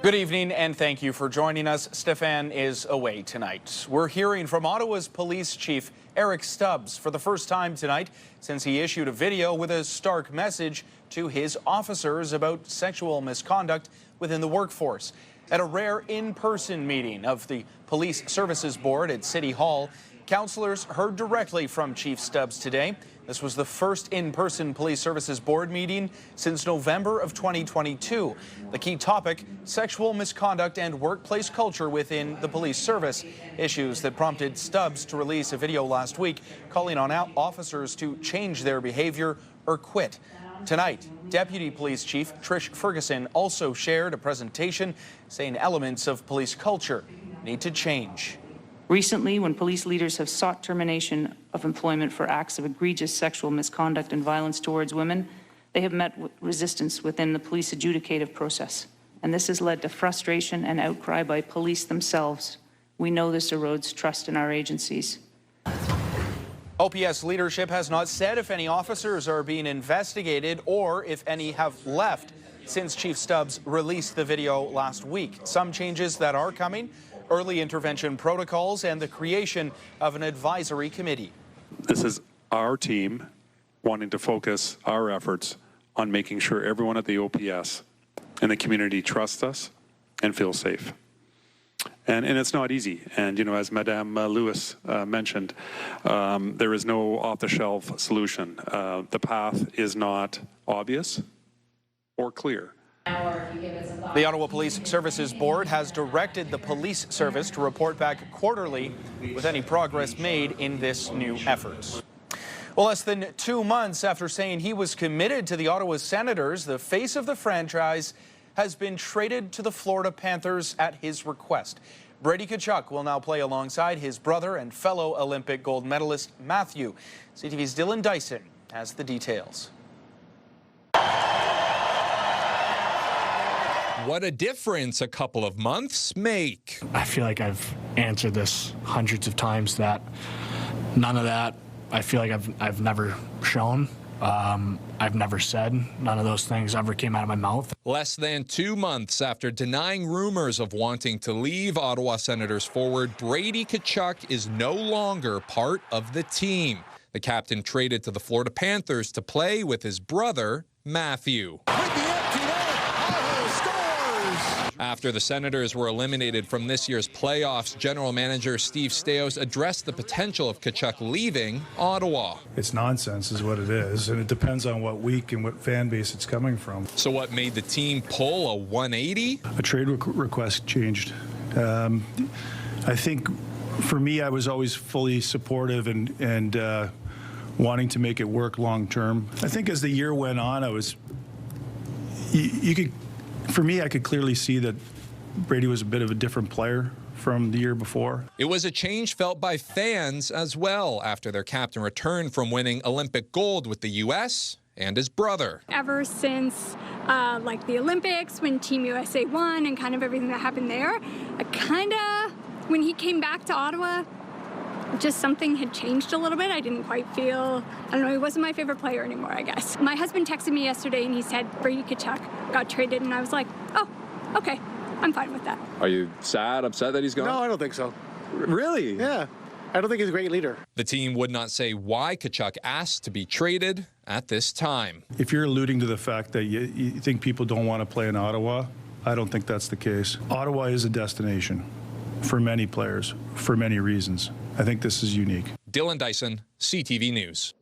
Good evening and thank you for joining us. Stefan is away tonight. We're hearing from Ottawa's police chief, Eric Stubbs, for the first time tonight since he issued a video with a stark message to his officers about sexual misconduct within the workforce. At a rare in-person meeting of the Police Services Board at City Hall, councillors heard directly from Chief Stubbs today. This was the first in-person Police Services Board meeting since November of 2022. The key topic, sexual misconduct and workplace culture within the police service. Issues that prompted Stubbs to release a video last week calling on officers to change their behavior or quit. Tonight, Deputy Police Chief Trish Ferguson also shared a presentation saying elements of police culture need to change. Recently, when police leaders have sought termination of employment for acts of egregious sexual misconduct and violence towards women, they have met with resistance within the police adjudicative process. And this has led to frustration and outcry by police themselves. We know this erodes trust in our agencies. OPS leadership has not said if any officers are being investigated or if any have left since Chief Stubbs released the video last week. Some changes that are coming: early intervention protocols and the creation of an advisory committee. This is our team wanting to focus our efforts on making sure everyone at the OPS and the community trusts us and feels safe. And it's not easy. And, you know, as Madame Lewis mentioned, there is no off-the-shelf solution. The path is not obvious or clear. The Ottawa Police Services Board has directed the police service to report back quarterly with any progress made in this new effort. Well, less than 2 months after saying he was committed to the Ottawa Senators, the face of the franchise has been traded to the Florida Panthers at his request. Brady Tkachuk will now play alongside his brother and fellow Olympic gold medalist Matthew. CTV's Dylan Dyson has the details. What a difference a couple of months make. I feel like I've answered this hundreds of times that none of that I feel like I've never shown. I've never said. None of those things ever came out of my mouth. Less than 2 months after denying rumors of wanting to leave, Ottawa Senators forward Brady Tkachuk is no longer part of the team. The captain traded to the Florida Panthers to play with his brother, Matthew. After the Senators were eliminated from this year's playoffs, General Manager Steve Staios addressed the potential of Tkachuk leaving Ottawa. It's nonsense is what it is, and it depends on what week and what fan base it's coming from. So what made the team pull a 180? A trade request changed. I think for me, I was always fully supportive and wanting to make it work long term. I think as the year went on, for me, I could clearly see that Brady was a bit of a different player from the year before. It was a change felt by fans as well after their captain returned from winning Olympic gold with the U.S. and his brother. Ever since like the Olympics, when Team USA won and kind of everything that happened there, when he came back to Ottawa, just something had changed a little bit. I didn't quite feel, I don't know, he wasn't my favorite player anymore, I guess. My husband texted me yesterday and he said Brady Tkachuk got traded, and I was like, oh, okay, I'm fine with that. Are you sad, upset that he's gone? No, I don't think so. Really? Yeah, I don't think he's a great leader. The team would not say why Tkachuk asked to be traded at this time. If you're alluding to the fact that you think people don't want to play in Ottawa, I don't think that's the case. Ottawa is a destination for many players, for many reasons. I think this is unique. Dylan Dyson, CTV News.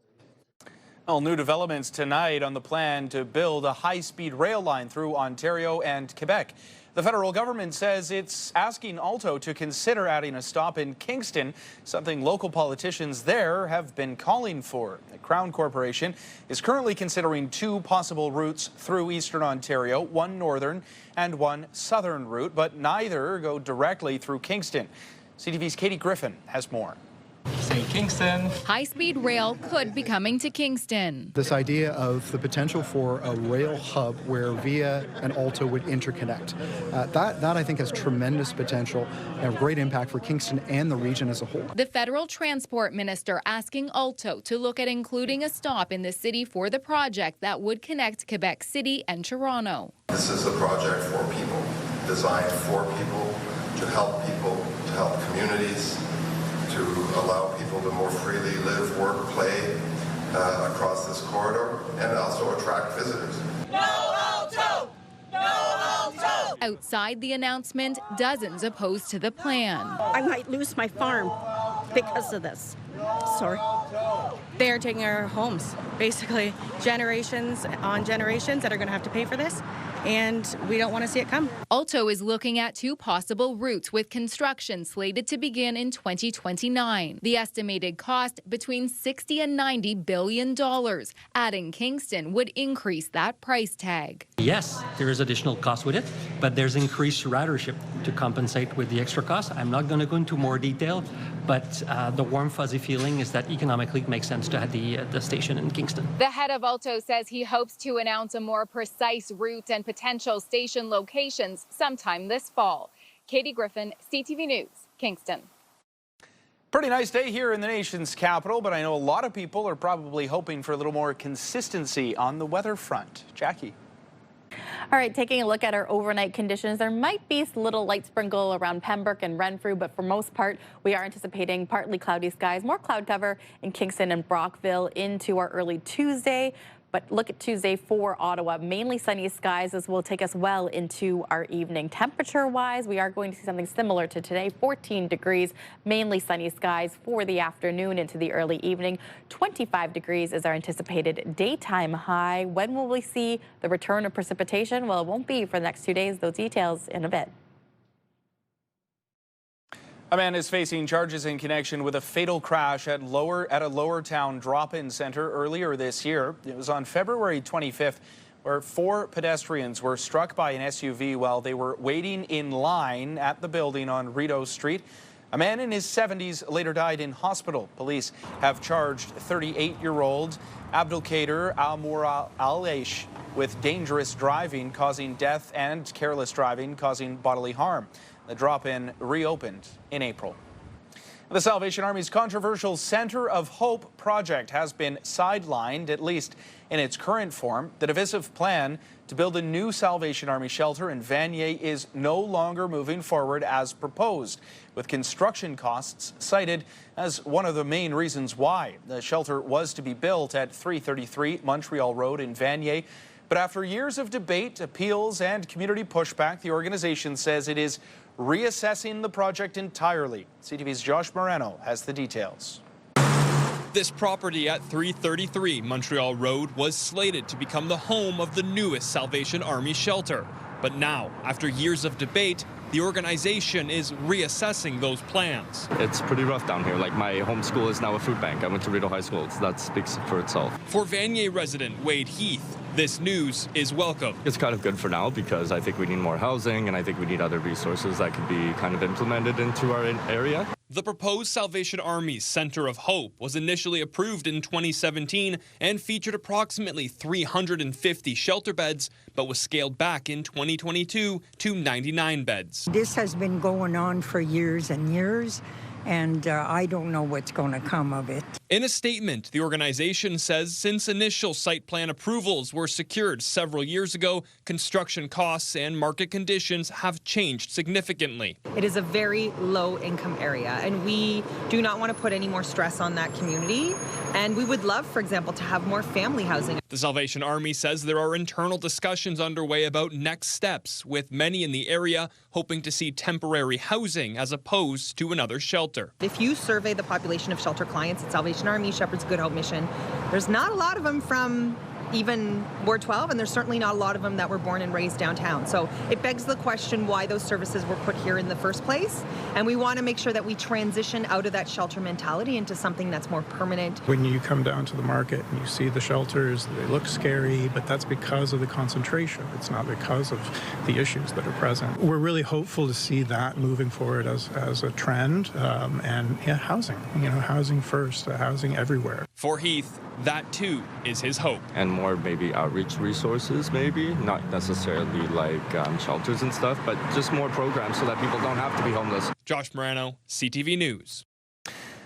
Well, new developments tonight on the plan to build a high-speed rail line through Ontario and Quebec. The federal government says it's asking Alto to consider adding a stop in Kingston, something local politicians there have been calling for. The Crown Corporation is currently considering 2 possible routes through eastern Ontario, one northern and one southern route, but neither go directly through Kingston. CTV's Katie Griffin has more. St. Kingston. High-speed rail could be coming to Kingston. This idea of the potential for a rail hub where Via and Alto would interconnect, that I think has tremendous potential and great impact for Kingston and the region as a whole. The federal transport minister asking Alto to look at including a stop in the city for the project that would connect Quebec City and Toronto. This is a project for people. designed for people, to help communities, to allow people to more freely live, work, play across this corridor, and also attract visitors. No Alto! No Alto! Outside the announcement, dozens opposed to the plan. I might lose my farm because of this. Sorry. They are taking our homes, basically, generations on generations that are going to have to pay for this, and we don't want to see it come. Alto is looking at 2 possible routes with construction slated to begin in 2029. The estimated cost between $60 and $90 billion. Adding Kingston would increase that price tag. Yes, there is additional cost with it, but there's increased ridership to compensate with the extra cost. I'm not going to go into more detail, but the warm, fuzzy feeling is that economically it makes sense to have the station in Kingston. The head of Alto says he hopes to announce a more precise route and potential station locations sometime this fall. Katie Griffin, CTV News, Kingston. Pretty nice day here in the nation's capital, but I know a lot of people are probably hoping for a little more consistency on the weather front. Jackie. All right, taking a look at our overnight conditions, there might be a little light sprinkle around Pembroke and Renfrew, but for most part, we are anticipating partly cloudy skies, more cloud cover in Kingston and Brockville into our early Tuesday. But look at Tuesday for Ottawa, mainly sunny skies as will take us well into our evening. Temperature-wise, we are going to see something similar to today, 14 degrees, mainly sunny skies for the afternoon into the early evening. 25 degrees is our anticipated daytime high. When will we see the return of precipitation? Well, it won't be for the next 2 days. Those details in a bit. A man is facing charges in connection with a fatal crash at a Lowertown drop-in center earlier this year. It was on February 25th, where 4 pedestrians were struck by an SUV while they were waiting in line at the building on Rideau Street. A man in his 70s later died in hospital. Police have charged 38-year-old Abdulkader Al-Aish with dangerous driving causing death and careless driving causing bodily harm. The drop-in reopened in April. The Salvation Army's controversial Centre of Hope project has been sidelined, at least in its current form. The divisive plan to build a new Salvation Army shelter in Vanier is no longer moving forward as proposed, with construction costs cited as one of the main reasons why. The shelter was to be built at 333 Montreal Road in Vanier. But after years of debate, appeals, and community pushback, the organization says it is reassessing the project entirely. CTV's Josh Moreno has the details. This property at 333 Montreal Road was slated to become the home of the newest Salvation Army shelter. But now, after years of debate, the organization is reassessing those plans. It's pretty rough down here. Like, my home school is now a food bank. I went to Rideau High School. So that speaks for itself. For Vanier resident Wade Heath, this news is welcome. It's kind of good for now because I think we need more housing and I think we need other resources that could be kind of implemented into our area. The proposed Salvation Army's Centre of Hope was initially approved in 2017 and featured approximately 350 shelter beds, but was scaled back in 2022 to 99 beds. This has been going on for years and years, and I don't know what's going to come of it. In a statement, the organization says since initial site plan approvals were secured several years ago, construction costs and market conditions have changed significantly. It is a very low-income area, and we do not want to put any more stress on that community. And we would love, for example, to have more family housing. The Salvation Army says there are internal discussions underway about next steps, with many in the area hoping to see temporary housing as opposed to another shelter. If you survey the population of shelter clients at Salvation Army, Shepherd's Good Hope Mission, there's not a lot of them from even Ward 12, and there's certainly not a lot of them that were born and raised downtown. So it begs the question why those services were put here in the first place. And we want to make sure that we transition out of that shelter mentality into something that's more permanent. When you come down to the market and you see the shelters, they look scary, but that's because of the concentration. It's not because of the issues that are present. We're really hopeful to see that moving forward as a trend. And yeah, housing, housing first, housing everywhere. For Heath, that too is his hope. And more maybe outreach resources, maybe not necessarily like shelters and stuff, but just more programs so that people don't have to be homeless. Josh Moreno, CTV News.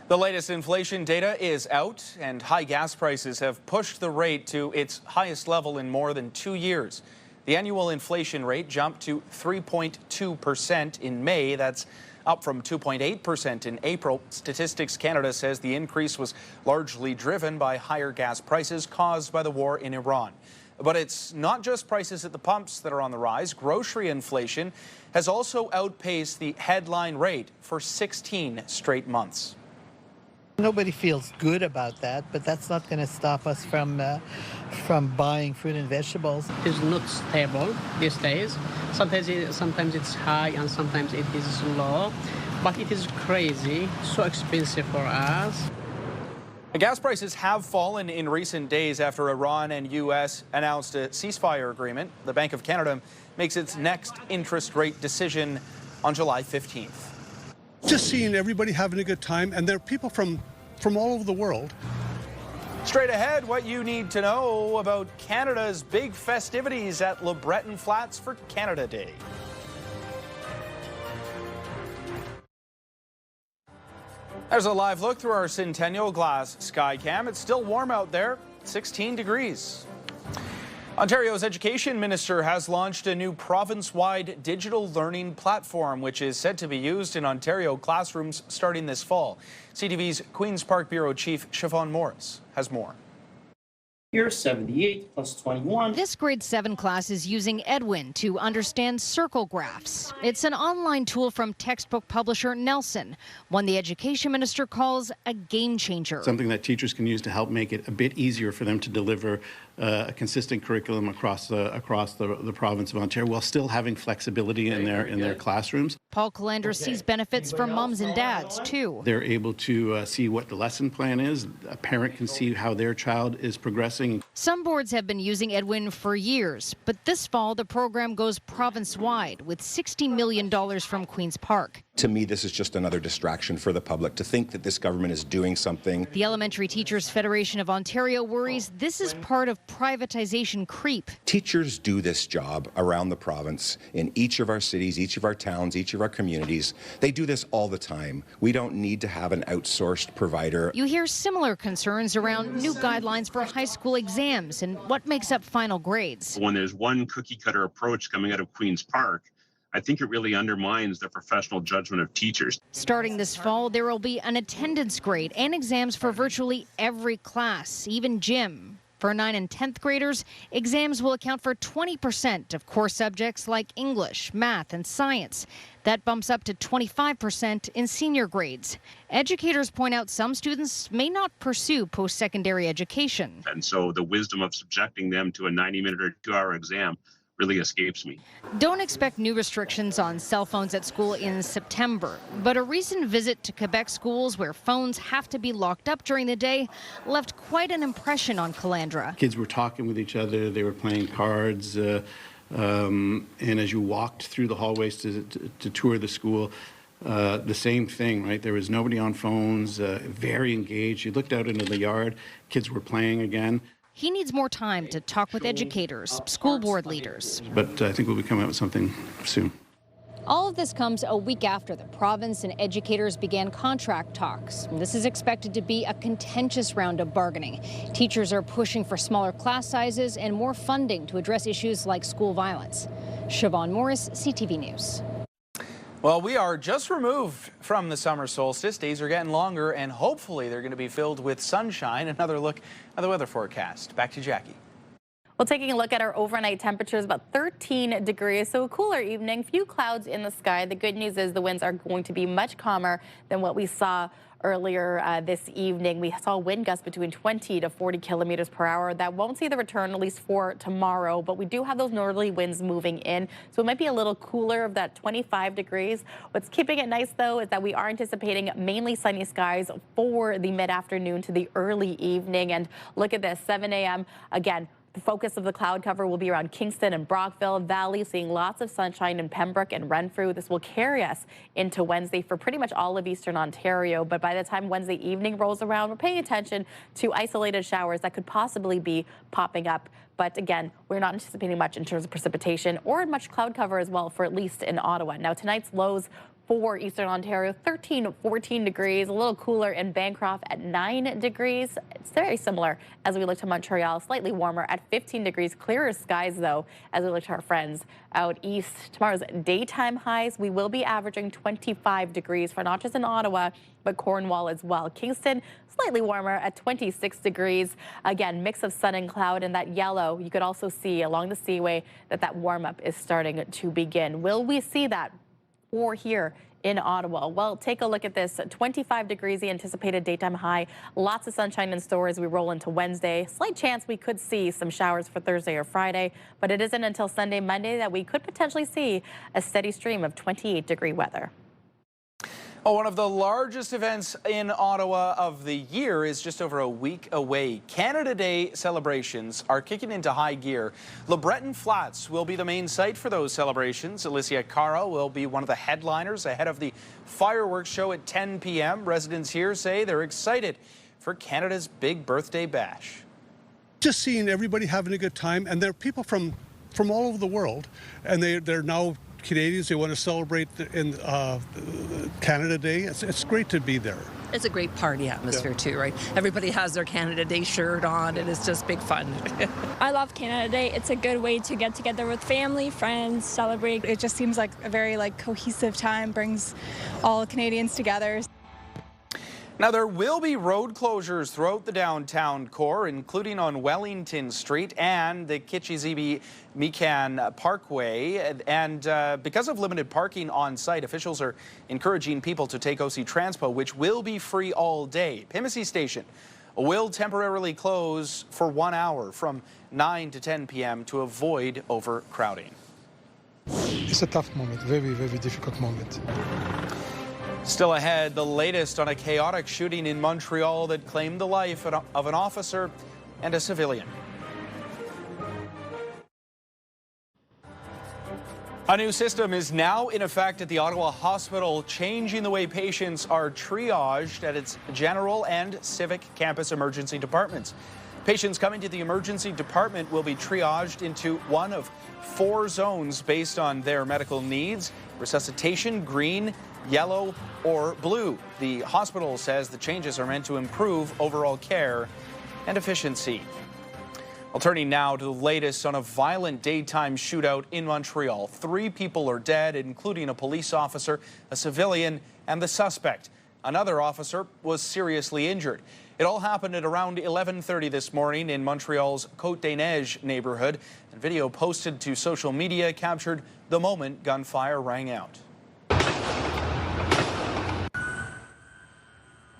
The latest inflation data is out, and high gas prices have pushed the rate to its highest level in more than 2 years. The annual inflation rate jumped to 3.2% in May. That's up from 2.8% in April. Statistics Canada says the increase was largely driven by higher gas prices caused by the war in Iran. But it's not just prices at the pumps that are on the rise. Grocery inflation has also outpaced the headline rate for 16 straight months. Nobody feels good about that, but that's not going to stop us from buying fruit and vegetables. It's not stable these days. Sometimes it's high and sometimes it is low, but it is crazy, so expensive for us. Gas prices have fallen in recent days after Iran and U.S. announced a ceasefire agreement. The Bank of Canada makes its next interest rate decision on July 15th. Just seeing everybody having a good time, and there are people from all over the world. Straight ahead, what you need to know about Canada's big festivities at LeBreton Flats for Canada Day. There's a live look through our Centennial Glass Skycam. It's still warm out there, 16 degrees. Ontario's Education Minister has launched a new province-wide digital learning platform, which is set to be used in Ontario classrooms starting this fall. CTV's Queen's Park Bureau Chief Siobhan Morris has more. Here's 78 plus 21. This grade 7 class is using Edwin to understand circle graphs. It's an online tool from textbook publisher Nelson, one the education minister calls a game changer. Something that teachers can use to help make it a bit easier for them to deliver a consistent curriculum across the province of Ontario while still having flexibility in their classrooms. Paul Calandra sees benefits for moms and dads, too. They're able to see what the lesson plan is. A parent can see how their child is progressing. Some boards have been using Edwin for years, but this fall the program goes province-wide with $60 million from Queen's Park. To me, this is just another distraction for the public to think that this government is doing something. The Elementary Teachers Federation of Ontario worries this is part of privatization creep. Teachers do this job around the province in each of our cities, each of our towns, each of our communities. They do this all the time. We don't need to have an outsourced provider. You hear similar concerns around new guidelines for high school exams and what makes up final grades. When there's one cookie-cutter approach coming out of Queen's Park, I think it really undermines the professional judgment of teachers. Starting this fall, there will be an attendance grade and exams for virtually every class, even gym. For 9th and 10th graders, exams will account for 20% of core subjects like English, math, and science. That bumps up to 25% in senior grades. Educators point out some students may not pursue post-secondary education. And so the wisdom of subjecting them to a 90-minute or 2-hour exam really escapes me. Don't expect new restrictions on cell phones at school in September, but a recent visit to Quebec schools where phones have to be locked up during the day left quite an impression on Calandra. Kids were talking with each other, they were playing cards, and as you walked through the hallways to tour the school, the same thing, right? There was nobody on phones, very engaged. You looked out into the yard, kids were playing again. He needs more time to talk with educators, school board leaders. But I think we'll be coming out with something soon. All of this comes a week after the province and educators began contract talks. This is expected to be a contentious round of bargaining. Teachers are pushing for smaller class sizes and more funding to address issues like school violence. Siobhan Morris, CTV News. Well, we are just removed from the summer solstice. Days are getting longer, and hopefully they're going to be filled with sunshine. Another look at the weather forecast. Back to Jackie. Well, taking a look at our overnight temperatures, about 13 degrees, so a cooler evening, few clouds in the sky. The good news is the winds are going to be much calmer than what we saw earlier this evening. We saw wind gusts between 20 to 40 kilometers per hour. That won't see the return, at least for tomorrow, but we do have those northerly winds moving in, so it might be a little cooler of that 25 degrees. What's keeping it nice, though, is that we are anticipating mainly sunny skies for the mid-afternoon to the early evening. And look at this, 7 a.m. again. The focus of the cloud cover will be around Kingston and Brockville Valley, seeing lots of sunshine in Pembroke and Renfrew. This will carry us into Wednesday for pretty much all of Eastern Ontario. But by the time Wednesday evening rolls around, we're paying attention to isolated showers that could possibly be popping up. But again, we're not anticipating much in terms of precipitation or much cloud cover as well, for at least in Ottawa. Now, tonight's lows for Eastern Ontario, 13, 14 degrees, a little cooler in Bancroft at 9 degrees. It's very similar as we look to Montreal, slightly warmer at 15 degrees. Clearer skies, though, as we look to our friends out east. Tomorrow's daytime highs, we will be averaging 25 degrees for not just in Ottawa, but Cornwall as well. Kingston, slightly warmer at 26 degrees. Again, mix of sun and cloud, and that yellow, you could also see along the seaway that warm-up is starting to begin. Will we see that or here in Ottawa? Well, take a look at this. 25 degrees, the anticipated daytime high. Lots of sunshine in store as we roll into Wednesday. Slight chance we could see some showers for Thursday or Friday, but it isn't until Sunday, Monday that we could potentially see a steady stream of 28-degree weather. Well, one of the largest events in Ottawa of the year is just over a week away. Canada Day celebrations are kicking into high gear. LeBreton Flats will be the main site for those celebrations. Alicia Cara will be one of the headliners ahead of the fireworks show at 10 p.m. Residents here say they're excited for Canada's big birthday bash. Just seeing everybody having a good time, and there are people from all over the world, and they're now Canadians. They want to celebrate in Canada Day. It's great to be there. It's a great party atmosphere too, right? Everybody has their Canada Day shirt on, and it's just big fun. I love Canada Day. It's a good way to get together with family, friends, celebrate. It just seems like a very cohesive time, brings all Canadians together. Now, there will be road closures throughout the downtown core, including on Wellington Street and the Kitchizibi-Mikan Parkway. And because of limited parking on site, officials are encouraging people to take OC Transpo, which will be free all day. Pimisi Station will temporarily close for 1 hour from 9 to 10 p.m. to avoid overcrowding. It's a tough moment, very, very difficult moment. Still ahead, the latest on a chaotic shooting in Montreal that claimed the life of an officer and a civilian. A new system is now in effect at the Ottawa Hospital, changing the way patients are triaged at its general and civic campus emergency departments. Patients coming to the emergency department will be triaged into one of 4 zones based on their medical needs: resuscitation, green, yellow, or blue. The hospital says the changes are meant to improve overall care and efficiency. Well, turning now to the latest on a violent daytime shootout in Montreal. 3 people are dead, including a police officer, a civilian, and the suspect. Another officer was seriously injured. It all happened at around 11:30 this morning in Montreal's Côte-des-Neiges neighbourhood. And video posted to social media captured the moment gunfire rang out.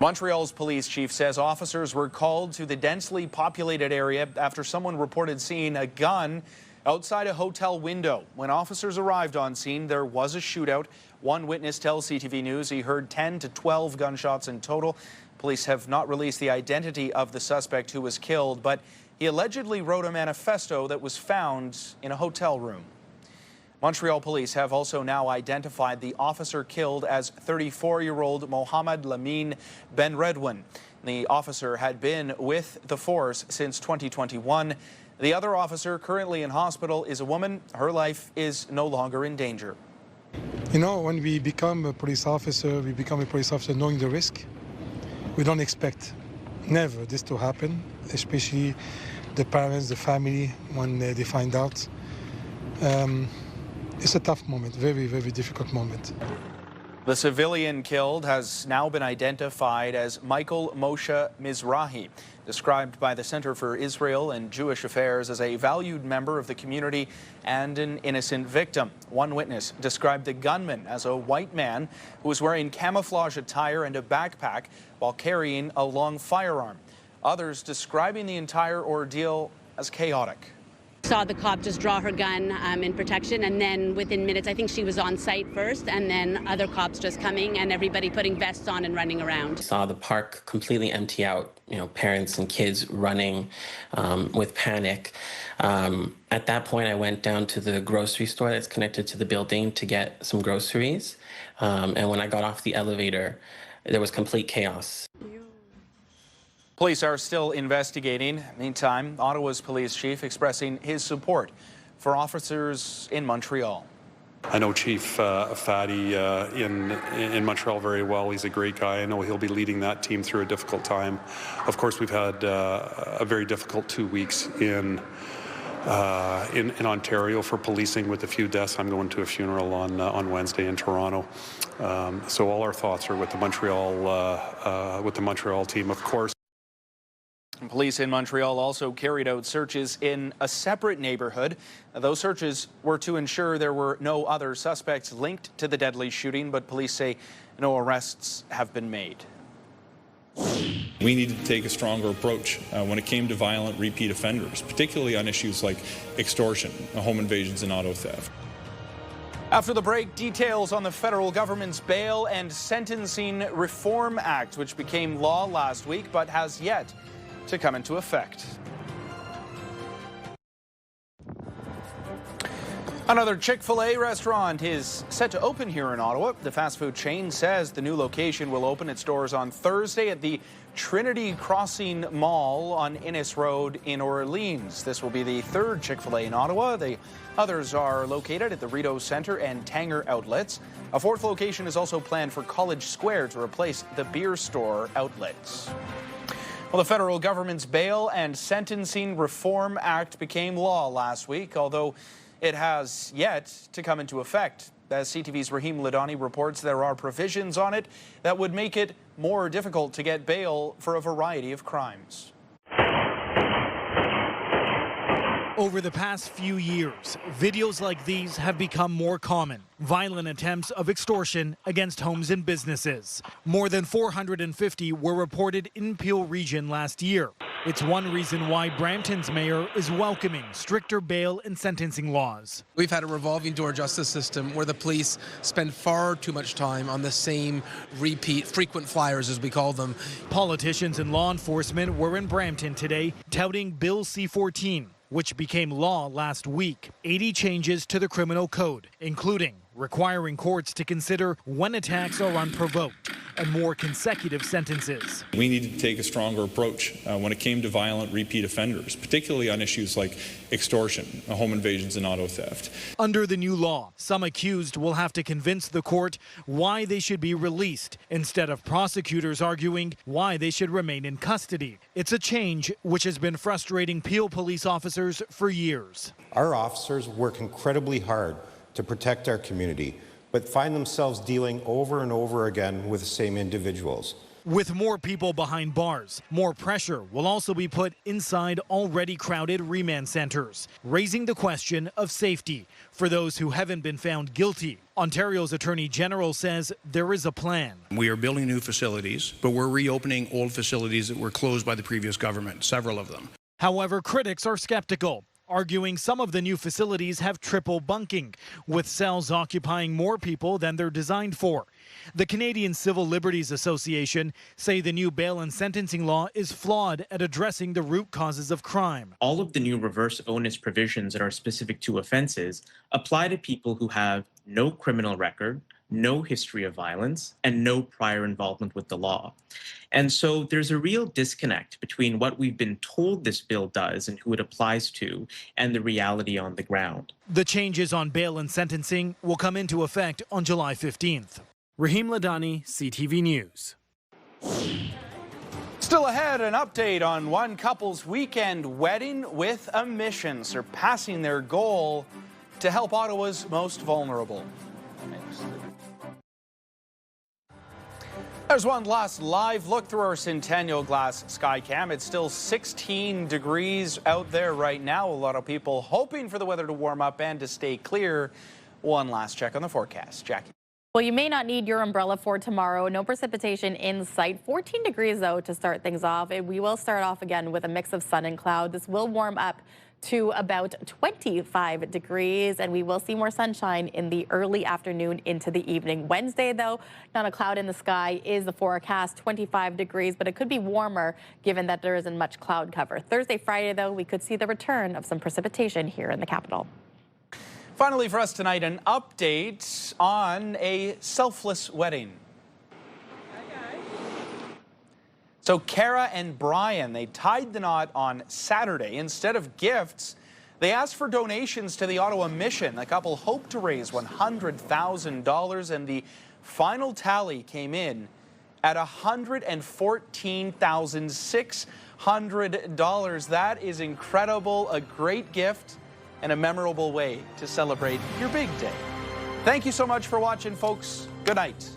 Montreal's police chief says officers were called to the densely populated area after someone reported seeing a gun outside a hotel window. When officers arrived on scene, there was a shootout. One witness tells CTV News he heard 10 to 12 gunshots in total. Police have not released the identity of the suspect who was killed, but he allegedly wrote a manifesto that was found in a hotel room. Montreal police have also now identified the officer killed as 34-year-old Mohamed Lamine Ben Redouane. The officer had been with the force since 2021. The other officer currently in hospital is a woman. Her life is no longer in danger. You know, when we become a police officer, we become a police officer knowing the risk. We don't expect never this to happen, especially the parents, the family, when they find out. It's a tough moment, very, very difficult moment. The civilian killed has now been identified as Michael Moshe Mizrahi, described by the Center for Israel and Jewish Affairs as a valued member of the community and an innocent victim. One witness described the gunman as a white man who was wearing camouflage attire and a backpack while carrying a long firearm. Others describing the entire ordeal as chaotic. Saw the cop just draw her gun in protection, and then within minutes, I think she was on site first, and then other cops just coming and everybody putting vests on and running around. Saw the park completely empty out, parents and kids running with panic. At that point, I went down to the grocery store that's connected to the building to get some groceries. And when I got off the elevator, there was complete chaos. Police are still investigating. Meantime, Ottawa's police chief expressing his support for officers in Montreal. I know Chief Fatty in Montreal very well. He's a great guy. I know he'll be leading that team through a difficult time. Of course, we've had a very difficult 2 weeks in Ontario for policing with a few deaths. I'm going to a funeral on Wednesday in Toronto. So all our thoughts are with the Montreal team, of course. Police in Montreal also carried out searches in a separate neighbourhood. Those searches were to ensure there were no other suspects linked to the deadly shooting, but police say no arrests have been made. We needed to take a stronger approach when it came to violent repeat offenders, particularly on issues like extortion, home invasions, and auto theft. After the break, details on the federal government's Bail and Sentencing Reform Act, which became law last week but has yet to come into effect. Another Chick-fil-A restaurant is set to open here in Ottawa. The fast food chain says the new location will open its doors on Thursday at the Trinity Crossing Mall on Innis Road in Orleans. This will be the third Chick-fil-A in Ottawa. The others are located at the Rideau Centre and Tanger outlets. A fourth location is also planned for College Square to replace the beer store outlets. Well, the federal government's Bail and Sentencing Reform Act became law last week, although it has yet to come into effect. As CTV's Rahim Ladani reports, there are provisions on it that would make it more difficult to get bail for a variety of crimes. Over the past few years, videos like these have become more common. Violent attempts of extortion against homes and businesses. More than 450 were reported in Peel Region last year. It's one reason why Brampton's mayor is welcoming stricter bail and sentencing laws. We've had a revolving door justice system where the police spend far too much time on the same repeat, frequent flyers as we call them. Politicians and law enforcement were in Brampton today touting Bill C-14, which became law last week. 80 changes to the criminal code, including requiring courts to consider when attacks are unprovoked and more consecutive sentences. We needed to take a stronger approach when it came to violent repeat offenders, particularly on issues like extortion, home invasions, and auto theft. Under the new law, some accused will have to convince the court why they should be released, instead of prosecutors arguing why they should remain in custody. It's a change which has been frustrating Peel police officers for years. Our officers work incredibly hard to protect our community, but find themselves dealing over and over again with the same individuals. With more people behind bars, more pressure will also be put inside already crowded remand centres, raising the question of safety for those who haven't been found guilty. Ontario's Attorney General says there is a plan. We are building new facilities, but we're reopening old facilities that were closed by the previous government, several of them. However, critics are skeptical, arguing some of the new facilities have triple bunking, with cells occupying more people than they're designed for. The Canadian Civil Liberties Association say the new bail and sentencing law is flawed at addressing the root causes of crime. All of the new reverse onus provisions that are specific to offenses apply to people who have no criminal record, no history of violence, and no prior involvement with the law. And so there's a real disconnect between what we've been told this bill does and who it applies to and the reality on the ground. The changes on bail and sentencing will come into effect on July 15th. Rahim Ladani, CTV News. Still ahead, an update on one couple's weekend wedding with a mission, surpassing their goal to help Ottawa's most vulnerable. There's one last live look through our Centennial Glass Skycam. It's still 16 degrees out there right now. A lot of people hoping for the weather to warm up and to stay clear. One last check on the forecast. Jackie. Well, you may not need your umbrella for tomorrow. No precipitation in sight. 14 degrees, though, to start things off. And we will start off again with a mix of sun and cloud. This will warm up to about 25 degrees, and we will see more sunshine in the early afternoon into the evening. Wednesday, though, not a cloud in the sky is the forecast, 25 degrees, but it could be warmer given that there isn't much cloud cover. Thursday, Friday, though, we could see the return of some precipitation here in the capital. Finally for us tonight, an update on a selfless wedding. So Kara and Brian, they tied the knot on Saturday. Instead of gifts, They asked for donations to the Ottawa mission. The couple hoped to raise $100,000, and the final tally came in at $114,600. That is incredible, a great gift, and a memorable way to celebrate your big day. Thank you so much for watching, folks. Good night.